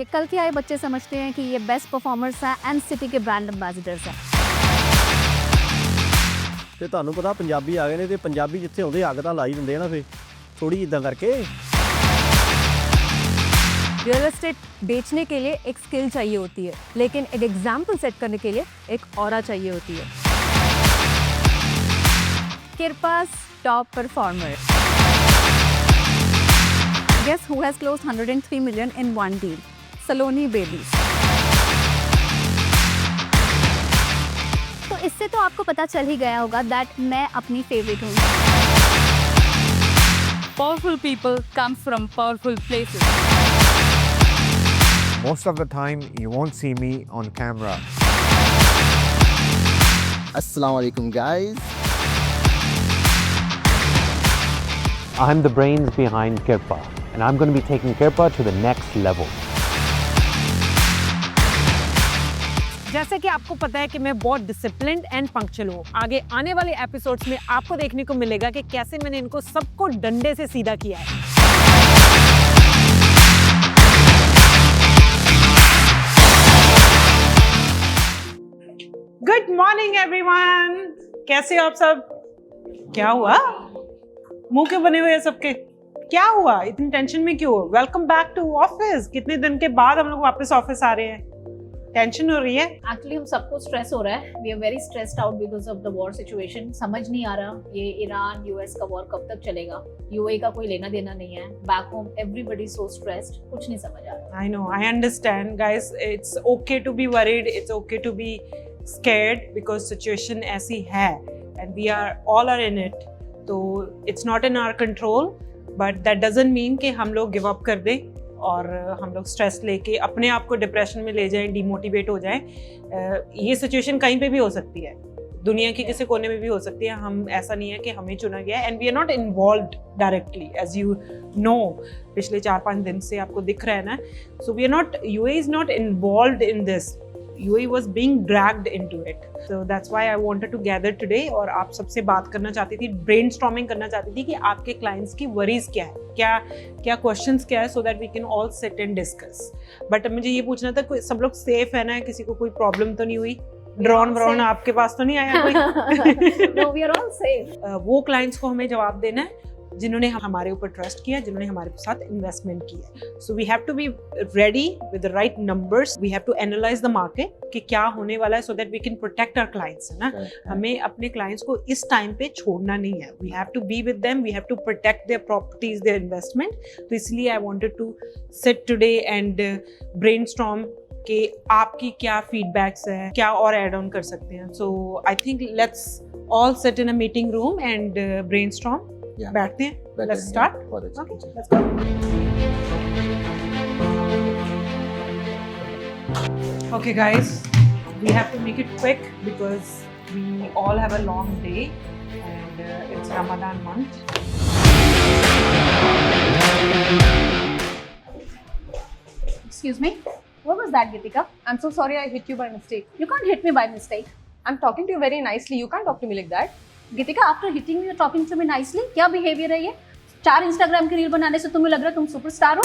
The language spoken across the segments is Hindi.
ये कल के आए बच्चे समझते हैं कि ये बेस्ट परफॉर्मर्स हैं एंड सिटी के ब्रांड एम्बेसडर्स हैं। ਤੇ ਤੁਹਾਨੂੰ ਪਤਾ ਪੰਜਾਬੀ ਆ ਗਏ ਨੇ ਤੇ ਪੰਜਾਬੀ ਜਿੱਥੇ ਆਉਂਦੇ ਅੱਗ ਤਾਂ ਲਾਈ ਦਿੰਦੇ ਆ ਨਾ ਫੇ ਥੋੜੀ ਇਦਾਂ ਕਰਕੇ। रियल एस्टेट बेचने के लिए एक स्किल चाहिए होती है, लेकिन एक एग्जाम्पल सेट करने के लिए एक ऑरा चाहिए होती है। Kirpa's top performer. Guess who has closed 103 million in one deal? Saloni Babies. तो इससे तो आपको पता चल ही गया होगा दैट मैं अपनी फेवरेट हूँ। Powerful people come from powerful places. Most of the time, you won't see me on camera. Assalamu alaikum, guys. I'm the brains behind Kirpa, and I'm going to be taking Kirpa to the next level. जैसे कि आपको पता है कि मैं बहुत डिसिप्लिन्ड एंड पंक्चुअल हूँ। आगे आने वाले एपिसोड्स में आपको देखने को मिलेगा कि कैसे मैंने इनको सबको डंडे से सीधा किया है। गुड मॉर्निंग एवरीवन, कैसे हो आप सब? क्या हुआ? मुंह क्यों बने हुए हैं सबके? क्या हुआ? इतनी टेंशन में क्यों? Welcome back to office. कितने दिन के बाद हम लोग वापस ऑफिस आ रहे हैं। टेंशन हो रही है? एक्चुअली हम सबको स्ट्रेस हो रहा है। We are very stressed out because of the war situation. समझ नहीं आ रहा ये ईरान यूएस का वॉर कब तक चलेगा। यूएई का कोई लेना देना नहीं है। Back home everybody so stressed, कुछ नहीं समझ आ रहा। I know, I understand guys, it's okay to be worried, it's okay to be scared because situation ऐसी है and we are all are in it. तो it's not in our control, but that doesn't mean कि हम लोग गिव अप कर दें और हम लोग स्ट्रेस लेके अपने आप को डिप्रेशन में ले जाएं, डिमोटिवेट हो जाएं। ये सिचुएशन कहीं पे भी हो सकती है, दुनिया के किसी कोने में भी हो सकती है। हम ऐसा नहीं है कि हमें चुना गया है and we are not involved directly, as you know पिछले 4-5 दिन से आपको दिख रहा है ना। So we are not, UAE is not involved in this, UAE was being dragged into it. So that's why I wanted to gather today और आप सबसे बात करना चाहती थी, brainstorming करना चाहती थी कि आपके clients की worries क्या है, क्या questions क्या है, so that we can all sit and discuss. But मुझे ये पूछना था, कोई सब लोग safe है ना? किसी को कोई problem तो नहीं हुई? ड्रोन आपके पास तो नहीं आया कोई? No, we are all safe. वो clients को हमें जवाब देना है जिन्होंने हमारे ऊपर ट्रस्ट किया, जिन्होंने हमारे साथ इन्वेस्टमेंट किया। So we have to be ready with the right numbers, we have to analyse the market कि क्या होने वाला है, so that we can protect our clients, है ना। हमें अपने क्लाइंट्स को इस टाइम पे छोड़ना नहीं है। We have to be with them, we have to protect their properties, their investment. तो इसलिए I wanted to sit today and brainstorm कि आपकी क्या फीडबैक्स हैं, क्या और ऐड ऑन कर सकते हैं। So I think let's all sit in a meeting room and brainstorm. बैठते हैं, let's start. Okay, let's go. Okay guys, we have to make it quick because we all have a long day and it's Ramadan month. Excuse me, what was that, Gitika? I'm so sorry I hit you by mistake. You can't hit me by mistake. I'm talking to you very nicely. You can't talk to me like that. Gitika, after hitting me, you're talking to me nicely? क्या behavior है ये? 4 Instagram की रील बनाने से तुम्हें लग रहा है तुम सुपरस्टार हो?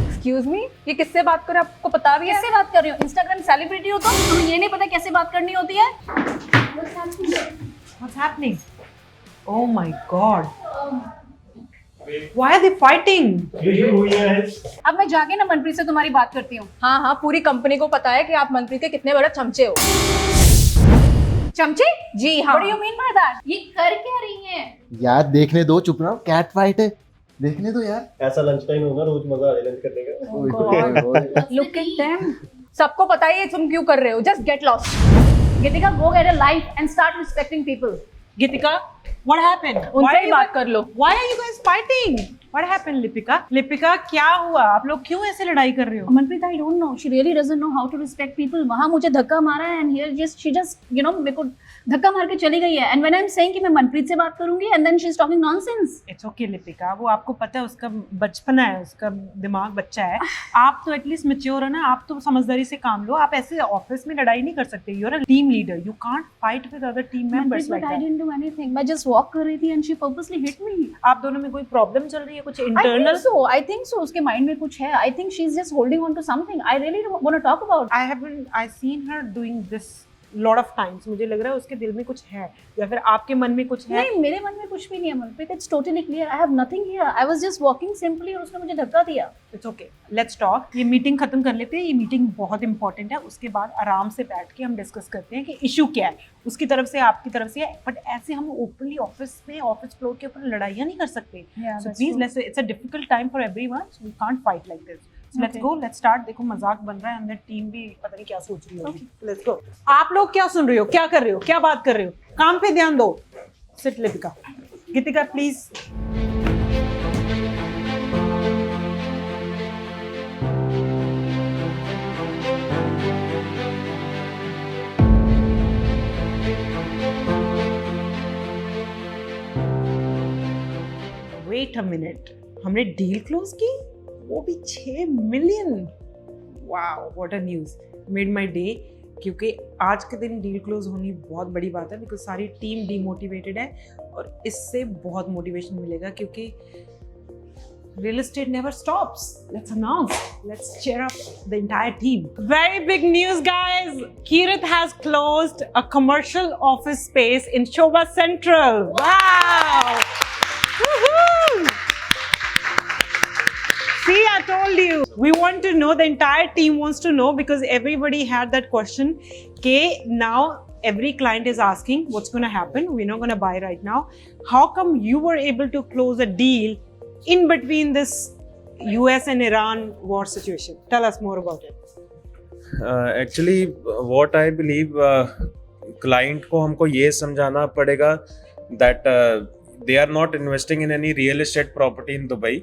Excuse me, ये किससे बात कर रहे हो? आपको पता भी है? किससे बात कर रही हो? Instagram सेलिब्रिटी हो तुम? तुम्हें ये नहीं पता कैसे बात करनी होती है? What's happening? Oh my God. Why are they fighting? अब मैं जाके ना मनप्रीत से तुम्हारी बात करती हूँ। हाँ, पूरी कंपनी को पता है कि आप मनप्रीत के कितने बड़े चमचे हो। चमचे? जी हाँ। What do you mean by that? ये कर क्या रही हैं? यार देखने दो, चुप रहो, कैट फाइट है, देखने दो यार। ऐसा लंच टाइम होगा, रोज मजा आ जाए लंच करने का। Look at them. सबको पता है ये तुम क्यों कर रहे हो। Just get lost. Gitika, go get a life and start respecting people. Gitika, what happened? उनसे ही बात कर लो। Why are you guys fighting? What happened, Lipika? Lipika, क्या हुआ? आप लोग क्यों ऐसे लड़ाई कर रहे हो? Manpreet, I don't know. She really doesn't know how to respect people. वहाँ मुझे धक्का मारा है and here she just मेरे को धक्का मार के चली गई है। And when I'm saying कि मैं मनप्रीत से बात करूंगी and then she's talking nonsense. It's okay, Lipika. वो आपको पता है उसका बचपना है, उसका दिमाग बच्चा है। आप तो एटलीस्ट मैच्योर है ना, आप तो समझदारी से काम लो। आप ऐसे ऑफिस में लड़ाई नहीं कर सकते। You're a team leader. You can't fight with other team members like that. I didn't do anything. मैं just walk कर रही थी and she purposely hit me. आप दोनों में कोई प्रॉब्लम चल रही है? ये कुछ इंटरनल? I think so. उसके माइंड में कुछ है. I think she's just holding on to something. I really want to talk about. I seen her doing this lot of times. मुझे लग रहा है उसके दिल में कुछ है, या फिर आपके मन में कुछ है? नहीं, मेरे मन में कुछ भी नहीं है Manpreet. It's totally clear. I have nothing here. I was just walking simply और उसने मुझे धक्का दिया. It's okay. Let's talk. ये मीटिंग खत्म कर लेते हैं. ये मीटिंग बहुत इंपॉर्टेंट है. उसके बाद आराम से बैठ के हम डिस्कस करते हैं कि इशू क्या है, उसकी तरफ से आपकी तरफ से है. बट ऐसे हम ओपनली ऑफिस में, ऑफिस फ्लोर के ऊपर लड़ाइयाँ नहीं कर सकते. So please, let's. It's a difficult time for everyone. So we can't fight like this. So let's go. Let's start. देखो मजाक बन रहा है, अंदर टीम भी पता नहीं क्या सोच रही होगी. Let's go. आप लोग क्या सुन रहे हो, क्या कर रहे हो, क्या बात कर रहे हो? काम पे ध्यान दो. Sit, Lipika. Geetika please. Wait a minute. हमने डील क्लोज की, वो भी 6 million. Wow, what a news. Made my day. क्योंकि आज के दिन डील क्लोज होनी बहुत बड़ी बात है, बिकॉज सारी टीम डीमोटिवेटेड है और इससे बहुत मोटिवेशन मिलेगा, क्योंकि real estate never stops. Let's announce. Let's cheer up the entire team. Very big news, guys. Kirit has closed a commercial office space in Shobha Central. Wow! Woohoo! See, I told you. We want to know, the entire team wants to know, because everybody had that question. Okay, now every client is asking what's going to happen. We're not going to buy right now. How come you were able to close a deal in between this US and Iran war situation? Tell us more about it. Actually, what I believe, client को हमको ये समझाना पड़ेगा that they are not investing in any real estate property in Dubai.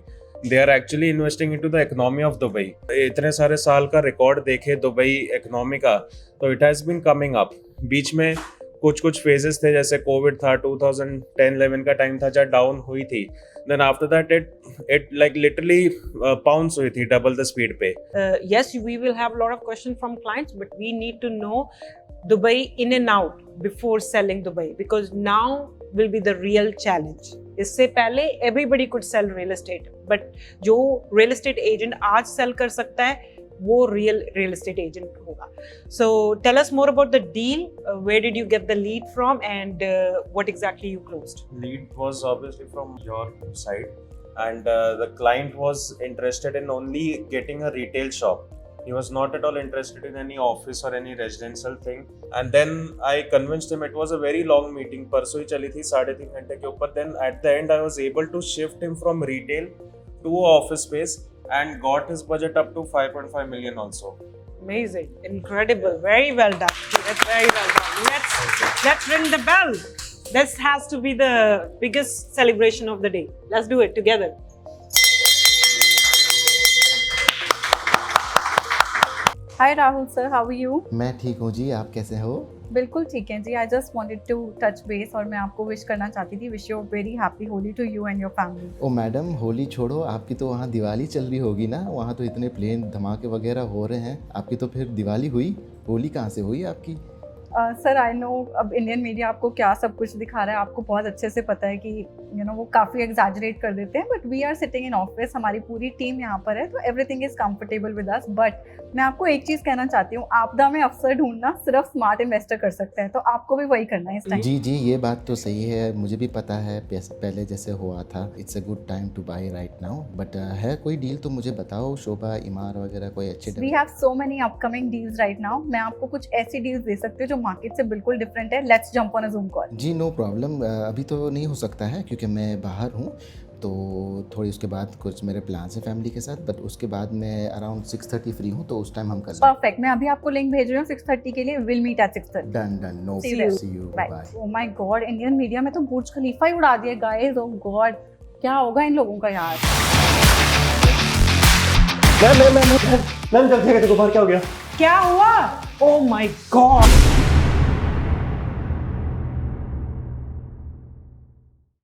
They are actually investing into the economy of Dubai. इतने सारे साल का रिकॉर्ड देखे दुबई इकोनॉमी का, तो it has been coming up. बीच में कुछ फेजेस थे, जैसे कोविड था, 2010-11 का टाइम था जब डाउन हुई थी. Then after that it like literally bounce हुई थी double the speed पे. Yes, we will have a lot of questions from clients, but we need to know Dubai in and out before selling Dubai, because now will be the real challenge. इससे पहले everybody could sell real estate, but जो real estate agent आज sell कर सकता है वो real estate agent होगा. So tell us more about the deal. Where did you get the lead from, and what exactly you closed? Lead was obviously from your side, and the client was interested in only getting a retail shop. He was not at all interested in any office or any residential thing. And then I convinced him. It was a very long meeting. परसों ही चली थी 3.5 घंटे के ऊपर. Then at the end I was able to shift him from retail to office space and got his budget up to 5.5 million also. Amazing, incredible, very well done. That's very well done. Let's ring the bell. This has to be the biggest celebration of the day. Let's do it together. Hi Rahul sir, how are you? मैं ठीक हूँ जी, आप कैसे हो? बिल्कुल ठीक है जी. I just wanted to touch base और मैं आपको विश करना चाहती थी. Wish you very happy Holi to you and your family. ओ मैडम, होली छोड़ो, आपकी तो वहाँ दिवाली चल रही होगी ना? वहाँ तो इतने प्लेन धमाके वगैरह हो रहे हैं. आपकी तो फिर दिवाली हुई, होली कहाँ से हुई आपकी? सर आई नो अब इंडियन मीडिया आपको क्या सब कुछ दिखा रहा है, आपको बहुत अच्छे से पता है कि वो काफ़ी एग्जैजरेट कर देते हैं. But we are sitting in office, हमारी पूरी टीम यहाँ पर है, तो everything is comfortable with us. But मैं आपको एक चीज़ कहना चाहती हूँ, आपदा में अवसर ढूंढना सिर्फ स्मार्ट इन्वेस्टर कर सकते हैं, तो आपको भी वही करना है इस टाइम. जी, ये बात तो सही है, मुझे भी पता है पहले जैसे हुआ था. It's a good time two by right now. But है कोई डील तो मुझे बताओ, शोभा, इमार वगैरह कोई अच्छे. We have so many upcoming deals right now. मैं आपको कुछ ऐसी डील्स दे सकती हूँ जो मार्केट से बिल्कुल डिफरेंट है. Let's jump on a Zoom call. जी नो प्रॉब्लम. अभी तो नहीं हो सकता है क्योंकि मैं बाहर हूँ, तो थोड़ी उसके बाद कुछ मेरे प्लान्स हैं फैमिली के साथ. बट उसके बाद मैं अराउंड 6:30 फ्री हूँ, तो उस टाइम हम कर सकते हैं. परफेक्ट. मैं अभी आपको लिंक भेज रही हूँ 6:30 के लिए. Will meet at 6:30. Done. No See you. See you. Bye. Bye. Oh my god, Indian media में तो बुर्ज खलीफा ही उड़ा दिया गाइस. ओह गॉड, क्या होगा इन लोगों का यार. मैम जल्दी आइए, दोबारा क्या हो गया? क्या हुआ? Oh my God!